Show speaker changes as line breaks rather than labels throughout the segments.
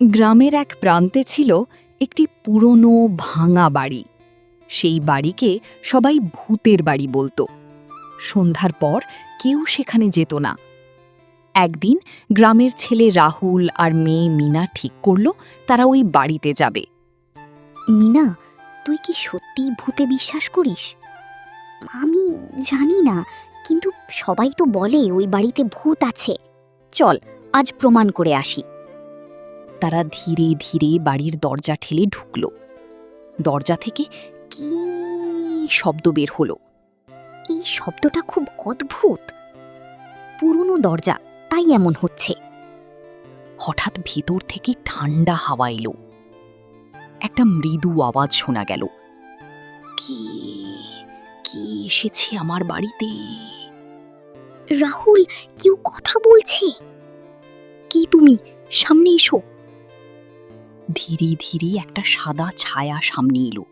গ্রামের এক প্রান্তে ছিল একটি পুরনো ভাঙা বাড়ি। সেই বাড়িকে সবাই ভূতের বাড়ি বলতো। সন্ধ্যার পর কেউ সেখানে যেত না। একদিন গ্রামের ছেলে রাহুল আর মেয়ে মিনা ঠিক করল তারা ওই বাড়িতে যাবে।
মিনা, তুই কি সত্যি ভূতে বিশ্বাস করিস? আমি জানি না, কিন্তু সবাই তো বলে ওই বাড়িতে ভূত আছে। চল, আজ প্রমাণ করে আসি।
তারা ধীরে ধীরে বাড়ির দরজা ঠেলে ঢুকল। দরজা থেকে কী শব্দ বের হলো।
এই শব্দটা খুব অদ্ভুত। পুরনো দরজা, তাই এমন হচ্ছে।
হঠাৎ ভেতর থেকে ঠান্ডা হাওয়া এলো। একটা মৃদু আওয়াজ শোনা গেল, কি কি এসেছে আমার বাড়িতে?
রাহুল, কেউ কথা বলছে। কি তুমি? সামনে এসো।
ধীরে ধীরে একটা সাদা ছায়া সামনে এলো।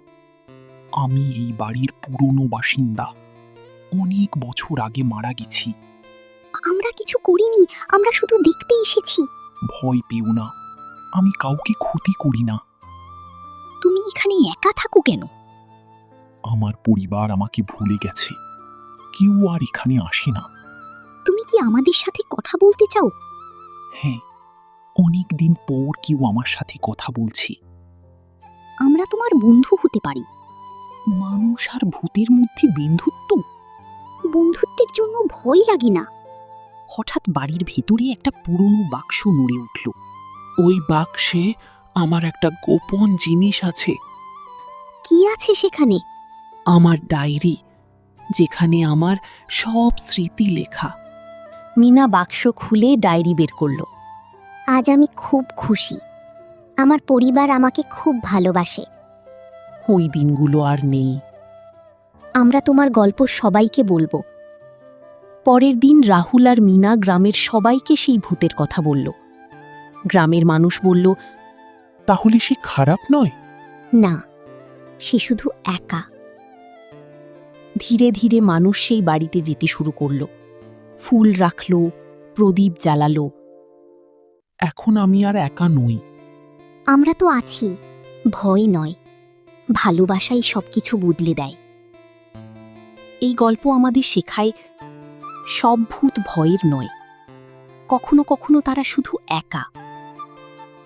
আমি এই বাড়ির পুরনো বাসিন্দা। অনেক বছর আগে মারা গেছি।
আমরা কিছু করিনি, আমরা শুধু দেখতে এসেছি।
ভয় পেও না, আমি কাউকে ক্ষতি করি না।
তুমি এখানে একা থাকো কেন?
আমার পরিবার আমাকে ভুলে গেছে, কেউ আর এখানে আসে না।
তুমি কি আমাদের সাথে কথা বলতে চাও?
হ্যাঁ, অনেক দিন পর কেউ আমার সাথে কথা বলছে।
আমরা তোমার বন্ধু হতে পারি।
মানুষ আর ভূতের মধ্যে বন্ধুত্ব?
বন্ধুত্বের জন্য ভয় লাগে না।
হঠাৎ বাড়ির ভেতরে একটা পুরনো বাক্স নড়ে উঠল।
ওই বাক্সে আমার একটা গোপন জিনিস আছে।
কি আছে সেখানে?
আমার ডায়েরি, যেখানে আমার সব স্মৃতি লেখা।
মিনা বাক্স খুলে ডায়েরি বের করল। আজ আমি খুব খুশি। আমার পরিবার আমাকে খুব ভালোবাসে।
ওই দিনগুলো আর নেই।
আমরা তোমার গল্প সবাইকে বলবো।
পরের দিন রাহুল আর মিনা গ্রামের সবাইকে সেই ভূতের কথা বলল। গ্রামের মানুষ বলল,
তাহলে সে খারাপ নয়?
না, সে শুধু একা।
ধীরে ধীরে মানুষ সেই বাড়িতে যেতে শুরু করল। ফুল রাখল, প্রদীপ জ্বালালো।
এখন আমি আর একা নই।
আমরা তো আছি। ভয় নয়, ভালোবাসাই সবকিছু বদলে দেয়।
এই গল্প আমাদের শেখায়, সব ভূত ভয়ের নয়। কখনো কখনো তারা শুধু একা।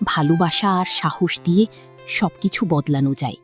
ভালোবাসা আর সাহস দিয়ে সবকিছু বদলানো যায়।